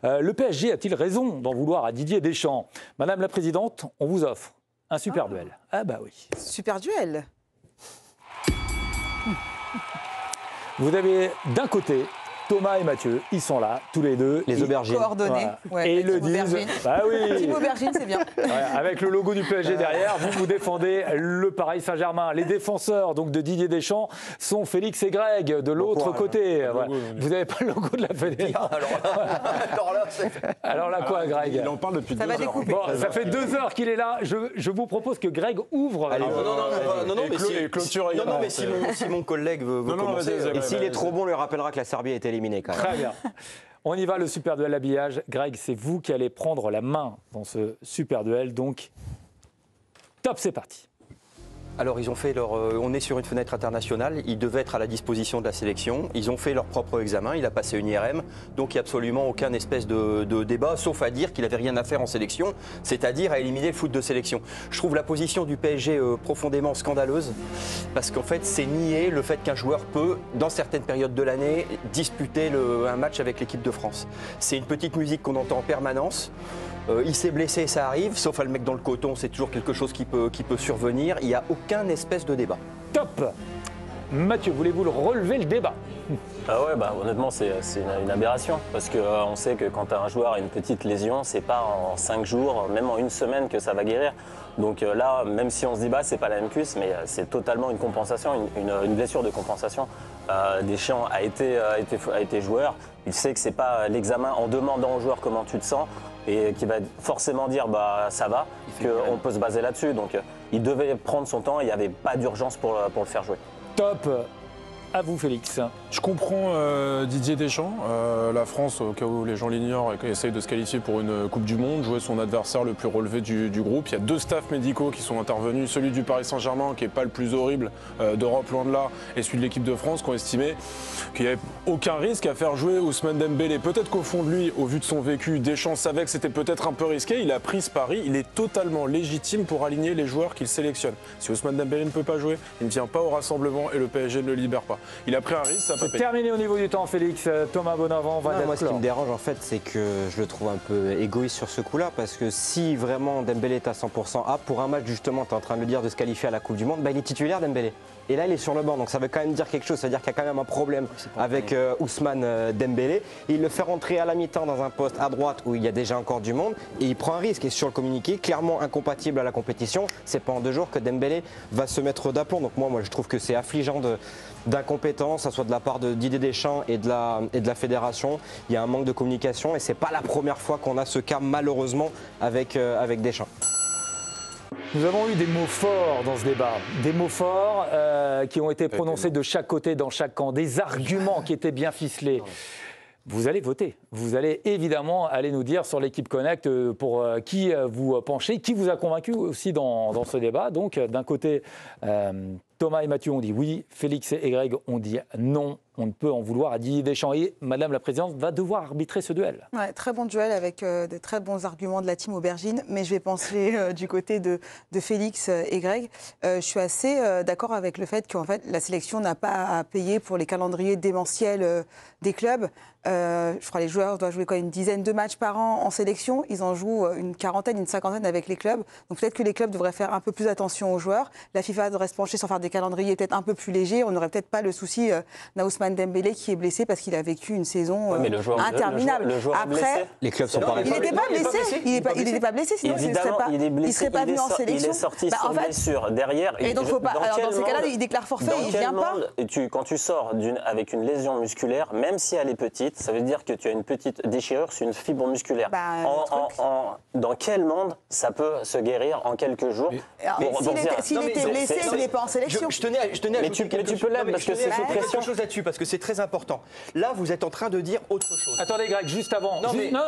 Le PSG a-t-il raison d'en vouloir à Didier Deschamps? Madame la Présidente, on vous offre un super duel. Ah bah oui. Super duel. Vous avez d'un côté Thomas et Mathieu, ils sont là, tous les deux. Les aubergines. Coordonnées. Voilà. Et ils le disent. Bah oui. Team aubergine, c'est bien. Ouais, avec le logo du PSG derrière, vous défendez le Paris Saint-Germain. Les défenseurs donc de Didier Deschamps sont Félix et Greg de l'autre côté. Voilà. Vous n'avez pas le logo de la fédération. Alors là quoi, Greg? Il en parle depuis 2 heures. Bon, ça fait 2 heures qu'il est là. Je vous propose que Greg ouvre. Allez, non, mais si mon collègue veut commencer, et s'il est trop bon, on lui rappellera que la Serbie a été éliminée quand même. Très bien. On y va, le super duel habillage. Greg, c'est vous qui allez prendre la main dans ce super duel. Donc, top, c'est parti. Alors ils ont fait on est sur une fenêtre internationale, ils devaient être à la disposition de la sélection, ils ont fait leur propre examen, il a passé une IRM, donc il n'y a absolument aucun espèce de débat, sauf à dire qu'il n'avait rien à faire en sélection, c'est-à-dire à éliminer le foot de sélection. Je trouve la position du PSG profondément scandaleuse, parce qu'en fait c'est nier le fait qu'un joueur peut, dans certaines périodes de l'année, disputer un match avec l'équipe de France. C'est une petite musique qu'on entend en permanence. Il s'est blessé, ça arrive, sauf à le mec dans le coton, c'est toujours quelque chose qui peut survenir. Il n'y a aucun espèce de débat. Top. Mathieu, voulez-vous relever le débat? Ah ouais, honnêtement, c'est une aberration. Parce qu'on sait que quand un joueur a une petite lésion, c'est pas en 5 jours, même en 1 semaine que ça va guérir. Donc là, même si on se dit, c'est pas la même cuisse, mais c'est totalement une compensation, une blessure de compensation. Deschamps a été joueur. Il sait que c'est pas l'examen en demandant au joueur comment tu te sens et qui va forcément dire ça va, qu'on peut se baser là-dessus. Donc il devait prendre son temps, il n'y avait pas d'urgence pour le faire jouer. Top. À vous, Félix. Je comprends Didier Deschamps. La France, au cas où les gens l'ignorent, essaye de se qualifier pour une Coupe du Monde, jouer son adversaire le plus relevé du groupe. Il y a 2 staffs médicaux qui sont intervenus, celui du Paris Saint-Germain, qui n'est pas le plus horrible d'Europe, loin de là, et celui de l'équipe de France, qui ont estimé qu'il n'y avait aucun risque à faire jouer Ousmane Dembélé. Peut-être qu'au fond de lui, au vu de son vécu, Deschamps savait que c'était peut-être un peu risqué. Il a pris ce pari. Il est totalement légitime pour aligner les joueurs qu'il sélectionne. Si Ousmane Dembélé ne peut pas jouer, il ne vient pas au rassemblement et le PSG ne le libère pas. Il a pris un risque, ça peut payer. Terminé au niveau du temps, Félix. Thomas Bonavent va moi, ce qui me dérange, en fait, c'est que je le trouve un peu égoïste sur ce coup-là, parce que si vraiment Dembélé est à 100% pour un match, justement, tu es en train de le dire, de se qualifier à la Coupe du Monde, il est titulaire, Dembélé. Et là, il est sur le banc, donc ça veut quand même dire quelque chose. Ça veut dire qu'il y a quand même un problème avec Ousmane Dembélé. Et il le fait rentrer à la mi-temps dans un poste à droite où il y a déjà encore du monde. Et il prend un risque. Et sur le communiqué, clairement incompatible à la compétition, c'est pas en 2 jours que Dembélé va se mettre d'aplomb. Donc moi, je trouve que c'est affligeant d'incompétence, ça soit de la part de Didier Deschamps et de la fédération. Il y a un manque de communication et c'est pas la première fois qu'on a ce cas, malheureusement, avec Deschamps. Nous avons eu des mots forts dans ce débat, des mots forts qui ont été prononcés de chaque côté, dans chaque camp, des arguments qui étaient bien ficelés. Vous allez voter, vous allez évidemment aller nous dire sur l'équipe Connect pour qui vous penchez, qui vous a convaincu aussi dans ce débat. Donc d'un côté, Thomas et Mathieu ont dit oui, Félix et Greg ont dit non. On ne peut en vouloir à Didier Deschamps et Madame la Présidente va devoir arbitrer ce duel. Ouais, très bon duel avec de très bons arguments de la team aubergine, mais je vais pencher du côté de Félix et Greg. Je suis assez d'accord avec le fait qu'en fait la sélection n'a pas à payer pour les calendriers démentiels des clubs. Je crois que les joueurs doivent jouer une dizaine de matchs par an en sélection. Ils en jouent une quarantaine, une cinquantaine avec les clubs. Donc peut-être que les clubs devraient faire un peu plus attention aux joueurs. La FIFA devrait se pencher sur faire des calendriers peut-être un peu plus légers. On n'aurait peut-être pas le souci d'Ousmane Dembélé qui est blessé parce qu'il a vécu une saison interminable. Le joueur Après, les clubs sont pas il n'était pas blessé. Il n'était pas blessé, sinon il ne serait pas venu en sélection. Il est sorti sans blessure derrière. Et donc faut pas. Alors dans ces cas-là, il déclare forfait, il ne vient pas. Quand tu sors avec une lésion musculaire, même si elle est petite, ça veut dire que tu as une petite déchirure sur une fibre musculaire. Dans quel monde ça peut se guérir en quelques jours? S'il était blessé, il n'est pas en sélection. Je tenais à mais tu peux l'être parce que c'est sous pression. Quelque chose là-dessus, parce que c'est très important. Là, vous êtes en train de dire autre chose. Attendez, Greg, juste avant.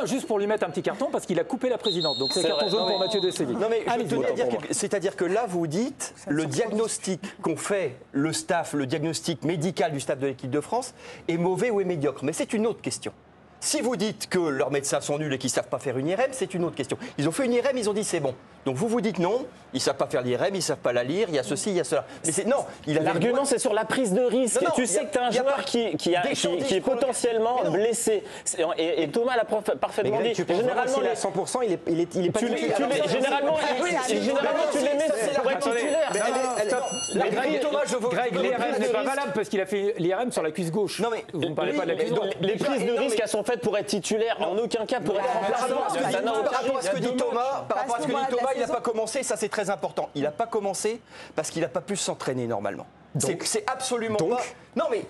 Juste pour lui mettre un petit carton parce qu'il a coupé la présidente. Donc c'est carton jaune pour Mathieu Deschamps. Non mais je tenais à dire c'est-à-dire que là, vous dites le diagnostic qu'ont fait le staff, le diagnostic médical du staff de l'équipe de France est mauvais ou est médiocre. Mais c'est une autre question. Si vous dites que leurs médecins sont nuls et qu'ils ne savent pas faire une IRM, c'est une autre question. Ils ont fait une IRM, ils ont dit c'est bon. Donc vous dites non, ils ne savent pas faire l'IRM, ils ne savent pas la lire, il y a ceci, il y a cela. Mais non, l'argument c'est sur la prise de risque. Non, tu sais que tu as un joueur qui est potentiellement blessé. Et Thomas l'a parfaitement dit. Généralement, s'il est à 100%, il est pas titulaire. Généralement, tu les mets pour être titulaire. Greg, l'IRM n'est pas valable parce qu'il a fait l'IRM sur la cuisse gauche. Non, mais vous ne parlez pas de la cuisse droite. Les prises de risque, elles sont faites pour être titulaire, en aucun cas pour être remplaçant. Par rapport à ce que dit Thomas, il n'a pas commencé, ça c'est très important. Il n'a pas commencé parce qu'il n'a pas pu s'entraîner normalement. C'est absolument pas. Non mais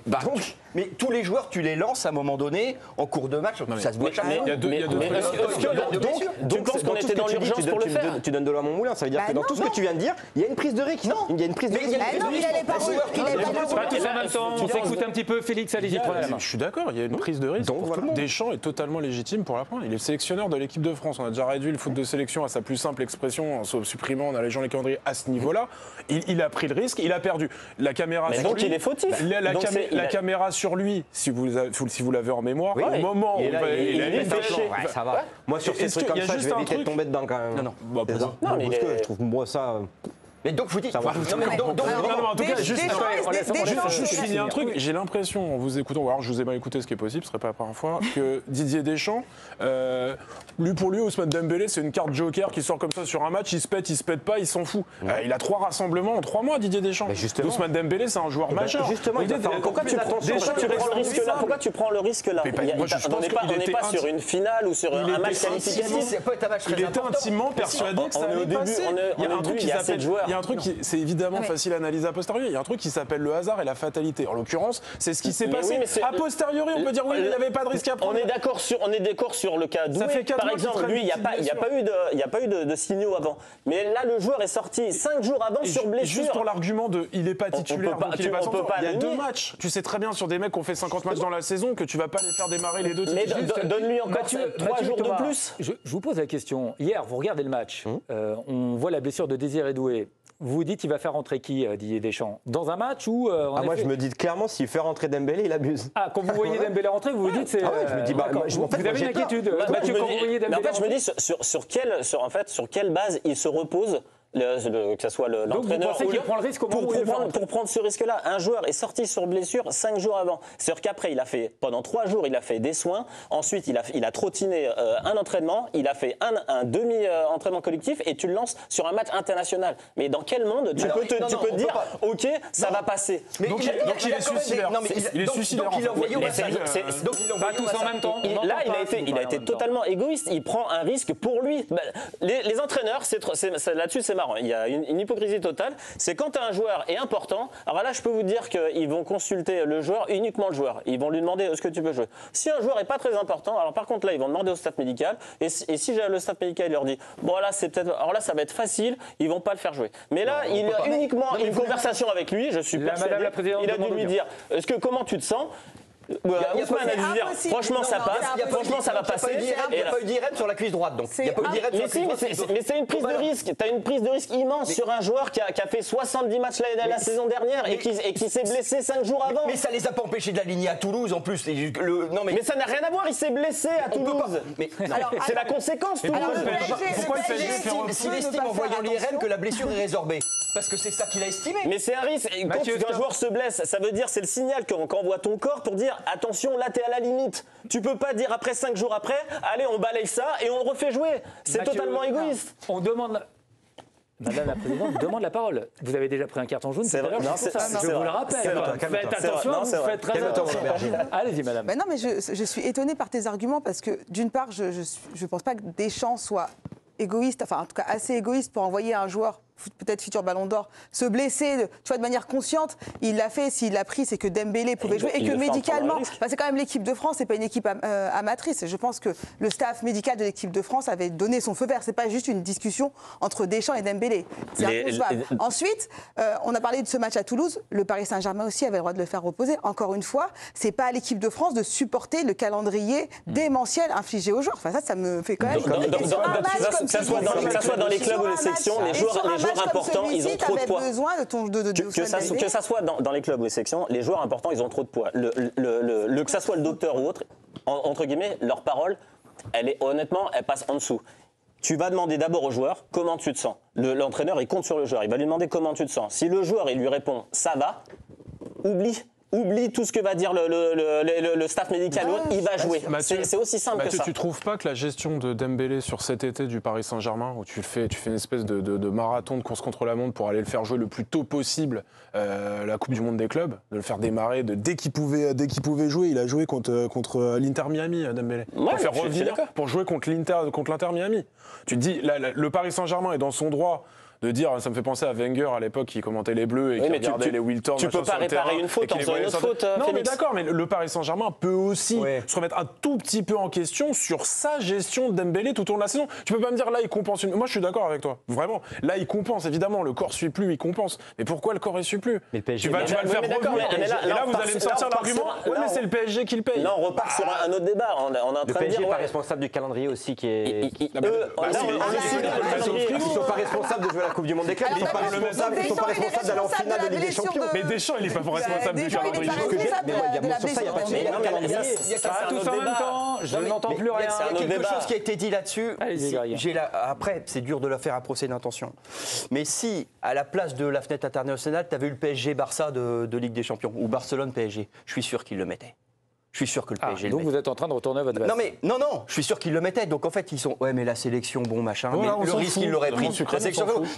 mais tous les joueurs, tu les lances à un moment donné en cours de match, ça se voit. Tu penses qu'on était dans l'urgence pour le faire? Tu donnes de l'eau à mon moulin, ça veut dire que dans tout ce que tu viens de dire, il y a une prise de risque. Non, il y a une prise de risque. Non, il n'allait pas on s'écoute un petit peu. Félix, allez-y, prenez la main. Je suis d'accord, il y a une prise de risque. Deschamps est totalement légitime pour la prendre. Il est sélectionneur de l'équipe de France. On a déjà réduit le foot de sélection à sa plus simple expression, en supprimant, en allégeant les calendriers à ce niveau-là. Il a pris le risque, il a perdu. La caméra sur lui. Il est fautif. La caméra sur lui, si vous l'avez en mémoire, au moment où il a pêché. Ça va. Moi, sur ces trucs comme ça, je vais éviter de tomber dedans quand même. Non. Je trouve moi ça. Mais donc vous dites. en tout cas, juste finir un truc. J'ai l'impression, en vous écoutant, ou alors je vous ai mal écouté, ce qui est possible, ce serait pas la première fois, que Didier Deschamps, pour lui, Ousmane Dembélé, c'est une carte joker qui sort comme ça sur un match, il se pète pas, il s'en fout. Il a 3 rassemblements en 3 mois, Didier Deschamps. Ousmane Dembélé, c'est un joueur majeur. Justement, pourquoi tu prends le risque là? On n'est pas sur une finale ou sur un match qualificatif. Il était intimement persuadé que ça allait passer. Il y a un truc qui s'appelle joueur. Il y a un truc c'est évidemment facile à analyser a posteriori. Il y a un truc qui s'appelle le hasard et la fatalité. En l'occurrence, c'est ce qui s'est passé. A posteriori, on peut dire oui, il n'avait pas de risque à prendre. On est d'accord sur le cas Doué. Par exemple, lui, il n'y a pas eu de signaux avant. Mais là, le joueur est sorti 5 jours avant sur blessure. Juste pour l'argument de il n'est pas titulaire, il y a 2 matchs. Tu sais très bien sur des mecs qui ont fait 50 matchs dans la saison que tu vas pas les faire démarrer les 2 titulaires. Mais donne-lui encore 3 jours de plus. Je vous pose la question. Hier, vous regardez le match. On voit la blessure de Désiré Doué. Vous dites qu'il va faire rentrer qui, Didier Deschamps? Dans un match ou moi, je me dis clairement, s'il fait rentrer Dembélé, il abuse. Ah, quand vous voyez Dembélé rentrer, vous vous dites c'est. Je me dis, vous avez une inquiétude. Mathieu, quand vous voyez Dembélé je me dis sur quelle base il se repose. Que ce soit l'entraîneur ou qu'il prend le risque pour prendre ce risque-là. Un joueur est sorti sur blessure 5 jours avant. C'est-à-dire qu'après, pendant 3 jours, il a fait des soins. Ensuite, il a trottiné un entraînement. Il a fait un demi-entraînement collectif et tu le lances sur un match international. Mais dans quel monde tu peux te dire, OK, ça va passer? Donc il est suicidaire. Il est suicidaire. Donc il l'a envoyé au massage. Pas tous en même temps. Là, il a été totalement égoïste. Il prend un risque pour lui. Les entraîneurs, là-dessus, c'est marrant. Il y a une hypocrisie totale. C'est quand un joueur est important. Alors là, je peux vous dire qu'ils vont consulter le joueur, uniquement le joueur. Ils vont lui demander est-ce que tu peux jouer. Si un joueur n'est pas très important, alors par contre là, ils vont demander au staff médical. Et si le staff médical leur dit bon là, alors là, ça va être facile, ils vont pas le faire jouer. Mais là, il a uniquement une conversation avec lui. Je suis persuadé. Il a dû lui dire comment tu te sens. Ousmane a dû dire franchement ça passe, franchement ça va passer. Il n'y a pas eu d'IRM sur la cuisse droite donc. Il n'y a pas eu d'IRM sur la cuisse droite. Mais c'est une prise de risque. Tu as une prise de risque immense sur un joueur qui a fait 70 matchs la saison dernière et qui s'est blessé 5 jours avant. Mais ça les a pas empêchés de l'aligner à Toulouse en plus. Mais ça n'a rien à voir, il s'est blessé à Toulouse. C'est la conséquence. Pourquoi s'il estime en voyant l'IRM que la blessure est résorbée? Parce que c'est ça qu'il a estimé. Mais c'est un risque. Quand un joueur se blesse, ça veut dire c'est le signal qu'envoie ton corps pour dire attention, là t'es à la limite. Tu peux pas dire après 5 jours après, allez on balaye ça et on le refait jouer. C'est totalement égoïste. On demande. Madame la Présidente demande la parole. Vous avez déjà pris un carton jaune. C'est vrai. Je vous le rappelle. Faites attention, faites très attention. Allez-y, Madame. Non, mais je suis étonnée par tes arguments parce que d'une part, je pense pas que Deschamps soit égoïste, enfin en tout cas assez égoïste pour envoyer un joueur peut-être futur Ballon d'Or, se blesser de manière consciente. Il l'a fait, s'il l'a pris, c'est que Dembélé pouvait jouer et que médicalement, c'est quand même l'équipe de France, c'est pas une équipe amatrice. Je pense que le staff médical de l'équipe de France avait donné son feu vert. C'est pas juste une discussion entre Deschamps et Dembélé. C'est inconcevable. Ensuite, on a parlé de ce match à Toulouse. Le Paris Saint-Germain aussi avait le droit de le faire reposer. Encore une fois, c'est pas à l'équipe de France de supporter le calendrier démentiel infligé aux joueurs. Enfin ça me fait quand même. Que ça soit dans les clubs ou les sections, les joueurs importants, ils ont trop de poids. Que ça soit dans les clubs ou les sections, les joueurs importants, ils ont trop de poids. Que ça soit le docteur ou autre, entre guillemets, leur parole, honnêtement, elle passe en dessous. Tu vas demander d'abord au joueur comment tu te sens. L'entraîneur, il compte sur le joueur. Il va lui demander comment tu te sens. Si le joueur, il lui répond ça va, oublie tout ce que va dire le staff médical. Il va jouer. C'est aussi simple que ça. Tu trouves pas que la gestion de Dembélé sur cet été du Paris Saint-Germain, où tu fais une espèce de marathon de course contre la montre pour aller le faire jouer le plus tôt possible la Coupe du Monde des clubs, de le faire démarrer dès qu'il pouvait jouer, il a joué contre l'Inter Miami, Dembélé. Ouais, pour faire revenir, pour jouer contre l'Inter Miami. Tu te dis, le Paris Saint-Germain est dans son droit de dire, ça me fait penser à Wenger à l'époque qui commentait les Bleus et qui regardait les Wiltord. Tu peux pas réparer une faute en faisant une autre faute. Non, mais d'accord, mais le Paris Saint-Germain peut aussi se remettre un tout petit peu en question sur sa gestion de Dembélé tout au long de la saison. Tu peux pas me dire là il compense Moi je suis d'accord avec toi, vraiment. Là il compense évidemment, le corps suit plus, il compense. Mais pourquoi le corps il suit plus? Tu vas le faire revenir. Et là vous allez me sortir l'argument. Ouais, mais c'est le PSG qui le paye. Là on repart sur un autre débat. On est en train de dire. Le PSG n'est pas responsable du calendrier aussi qui est. Ils sont pas responsables de jouer la Coupe du Monde des clubs, ils sont pas responsables d'aller en finale de Ligue des Champions. Mais Deschamps, il n'est pas responsable du calendrier. Sur ça, il n'y a pas de calendrier. Tous en même temps, je n'entends plus rien. Il y a quelque chose qui a été dit là-dessus. Allez-y, Après, c'est dur de leur faire un procès d'intention. Mais si, à la place de la fenêtre internationale, tu avais eu le PSG-Barça de Ligue des Champions, ou Barcelone-PSG, je suis sûr qu'ils le mettaient. Je suis sûr que le PSG donc vous êtes en train de retourner à votre base. Non, je suis sûr qu'ils le mettaient. Donc en fait, ils sont. Ouais, mais la sélection, bon, machin. Ouais, mais le risque, ils l'auraient pris.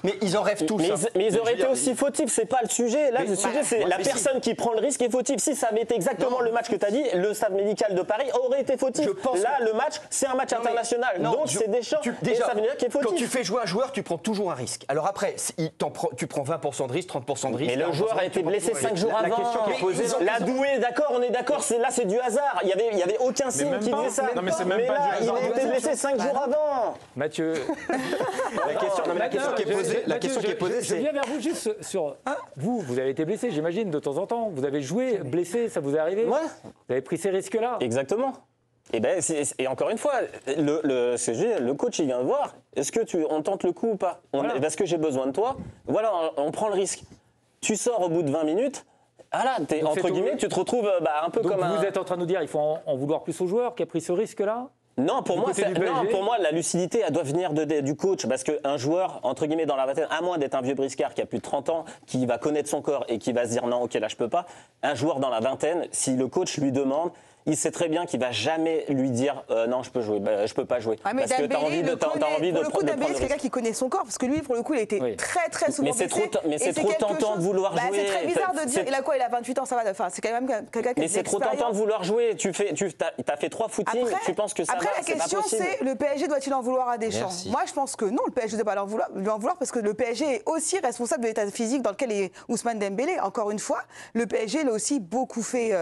Mais ils en rêvent tous. Mais ils auraient été aussi fautifs, c'est pas le sujet. Là, le sujet, c'est la personne qui prend le risque est fautive. Si ça avait été exactement le match que tu as dit, le staff médical de Paris aurait été fautif. Là, le match, c'est un match international. Donc c'est Deschamps. Déjà, ça veut dire qu'il est fautif. Quand tu fais jouer un joueur, tu prends toujours un risque. Alors après, tu prends 20% de risque, 30% de risque. Mais le joueur a été blessé 5 jours avant. La question qui est posée. La Doué, d'accord, on est d'accord, là, c'est du hasard. Il y avait aucun signe qui disait ça. Non, mais c'est même pas là, du hasard. il a été blessé 5 jours avant. Mathieu. La question qui est posée, je c'est. viens vers vous juste sur. Vous avez été blessé, j'imagine, de temps en temps. Vous avez joué blessé, ça vous est arrivé? Ouais. Vous avez pris ces risques-là? Exactement. Et encore une fois, le coach, il vient de voir. Est-ce que on tente le coup ou pas? Parce que j'ai besoin de toi. Voilà, on prend le risque. Tu sors au bout de 20 minutes. Ah là, entre guillemets, tu te retrouves un peu donc comme vous êtes en train de nous dire qu'il faut en vouloir plus au joueur qui a pris ce risque-là? Non, pour moi, la lucidité, elle doit venir du coach. Parce qu'un joueur, entre guillemets, dans la vingtaine, à moins d'être un vieux briscard qui a plus de 30 ans, qui va connaître son corps et qui va se dire non, ok, là, je peux pas. Un joueur dans la vingtaine, si le coach lui demande, il sait très bien qu'il va jamais lui dire non, je peux jouer, je peux pas jouer. Parce que tu as envie de prendre le coup. Dembélé, c'est quelqu'un qui connaît son corps, parce que lui, pour le coup, il a été très souvent blessé. Mais c'est trop tentant de vouloir jouer. C'est très bizarre de dire, il a quoi? Il a 28 ans, ça va. Enfin, c'est quand même quelqu'un qui a. Mais c'est trop tentant de vouloir jouer. Tu as fait 3 footings, tu penses que ça va? Après, la question, c'est le PSG doit-il en vouloir à Deschamps? Moi, je pense que non, le PSG ne doit pas lui en vouloir parce que le PSG est aussi responsable de l'état physique dans lequel est Ousmane Dembélé. Encore une fois, le PSG l'a aussi beaucoup fait.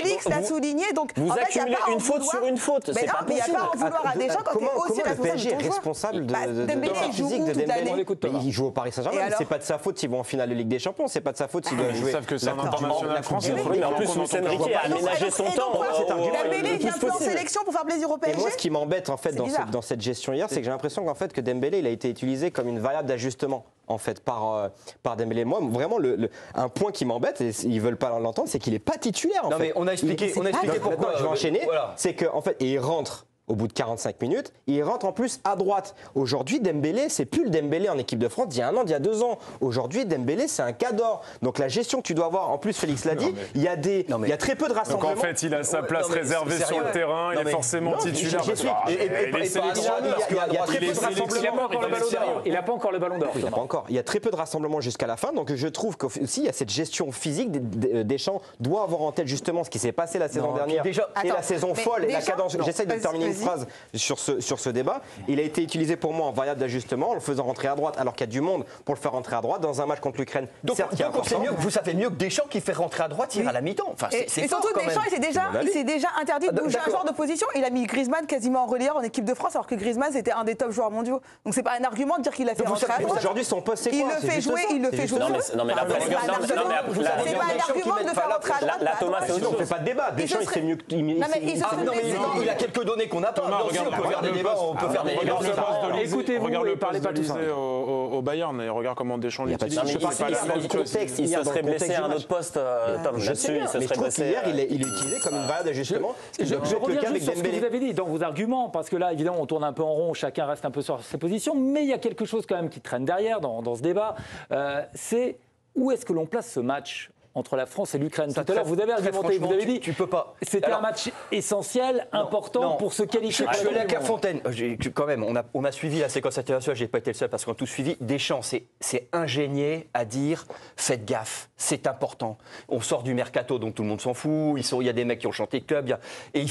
Félix l'a souligné. Donc, vous accumulez une faute sur une faute. Mais non, mais il n'y a pas à en vouloir à Deschamps quand tu es aussi responsable. Le PSG est responsable de la physique de Dembélé. Il joue au Paris Saint-Germain. C'est pas de sa faute s'ils vont en finale de Ligue des Champions. C'est pas de sa faute s'ils doivent jouer. Ils savent que c'est un international français. Mais en plus, Luis Enrique a aménagé son temps. Dembélé vient plus en sélection pour faire plaisir au PSG. Et moi, ce qui m'embête en fait dans cette gestion hier, c'est que j'ai l'impression qu'en fait que Dembélé, il a été utilisé comme une variable d'ajustement en fait par Dembélé. Moi, vraiment, un point qui m'embête, et ils veulent pas l'entendre, c'est qu'il est pas titulaire. Non, mais on a expliqué pourquoi. Je vais enchaîner. C'est qu'en fait, il rentre. Au bout de 45 minutes, il rentre en plus à droite. Aujourd'hui, Dembélé, c'est plus le Dembélé en équipe de France d'il y a 1 an, d'il y a 2 ans. Aujourd'hui, Dembélé, c'est un cador. Donc la gestion que tu dois avoir, en plus, Félix l'a dit, il y a très peu de rassemblements. Donc en fait, il a sa place réservée sur le terrain, il est forcément titulaire. Il n'a pas encore le ballon d'or. Il n'a pas encore. Il y a très peu de rassemblements jusqu'à la fin. Donc je trouve qu'aussi, il y a cette gestion physique. Deschamps doit avoir en tête justement ce qui s'est passé la saison dernière et la saison folle et la cadence. J'essaie de terminer une phrase sur ce débat. Il a été utilisé pour moi en variable d'ajustement en le faisant rentrer à droite alors qu'il y a du monde pour le faire rentrer à droite dans un match contre l'Ukraine. Donc vous savez mieux que Deschamps qui fait rentrer à droite, il ira à la mi-temps. Enfin, et surtout Deschamps, il s'est déjà interdit de bouger un joueur de position. Il a mis Griezmann quasiment en relayeur en équipe de France alors que Griezmann c'était un des top joueurs mondiaux. Donc c'est pas un argument de dire qu'il a fait rentrer à droite. Aujourd'hui son poste c'est quoi? Il le fait jouer. Non mais c'est pas un argument de le faire rentrer à droite. Là Thomas, on fait pas de débat. Deschamps il serait mieux que il a quelques données qu'on n'a attends, Thomas, on peut faire des débats, on peut faire des débats. Écoutez-vous regarde et le parlez poste pas de tous ensemble. Lisée au Bayern et regarde comment Deschamps Il y a pas de l'utilise. souci. C'est pas la même situation. Il se serait blessé à un autre poste, Tom. Je sais Là-dessus, bien, il se mais je serait trouve blessé. qu'hier, il est utilisé comme une variable d'ajustement. Je reviens juste sur ce que vous avez dit dans vos arguments, parce que là, évidemment, on tourne un peu en rond, chacun reste un peu sur ses positions, mais il y a quelque chose quand même qui traîne derrière dans ce débat. C'est où est-ce que l'on place ce match entre la France et l'Ukraine? Tout à l'heure, vous avez argumenté, vous avez dit tu peux pas. c'était un match essentiel, important pour se qualifier. Je suis allé à Clairefontaine. Quand même, on a suivi la séquence internationale, j'ai pas été le seul parce qu'on a tous suivi. Deschamps c'est ingénié à dire faites gaffe, c'est important. On sort du mercato, donc tout le monde s'en fout. Il y a des mecs qui ont chanté club. Et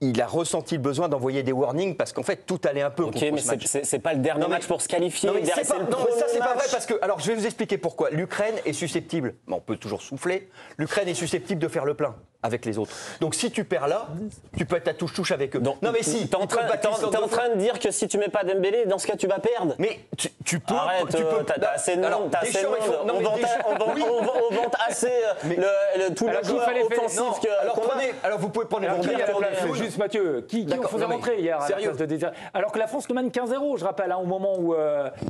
il a ressenti le besoin d'envoyer des warnings parce qu'en fait, tout allait un peu Ok, contre mais ce match. c'est pas le dernier match pour se qualifier. Non, mais Derrière, c'est pas, le non, mais ça, c'est premier pas vrai match. parce que. Alors, je vais vous expliquer pourquoi. L'Ukraine est susceptible. On peut toujours souffler. L'Ukraine est susceptible de faire le plein avec les autres. Donc, si tu perds là, tu peux être à touche-touche avec eux. Donc, non, mais si. T'es en train de dire que si tu mets pas Dembélé, dans ce cas, tu vas perdre. Mais tu peux. Arrête, tu peux. t'as assez de monde, t'as assez de monde. On vante assez tout le joueur offensif que. Alors, vous pouvez prendre Juste Mathieu, qui on faisait rentrer hier à la place de Désiré. Alors que la France le mène 15-0, je rappelle, au moment où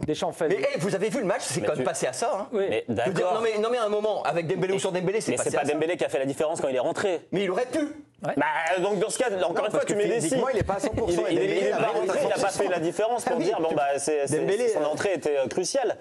Deschamps fait. Mais vous avez vu le match, c'est quand même passé à ça. Hein. Oui. Mais d'accord. Non mais à un moment, avec Dembélé ou sans Dembélé, c'est passé à ça. Mais c'est pas Dembélé qui a fait la différence quand il est rentré. Mais il aurait pu. Ouais. Bah, donc dans ce cas, encore une fois, tu mets des si. Il n'est pas à 100%. Il est pas rentré, il n'a pas fait la différence pour dire bon bah son entrée était cruciale.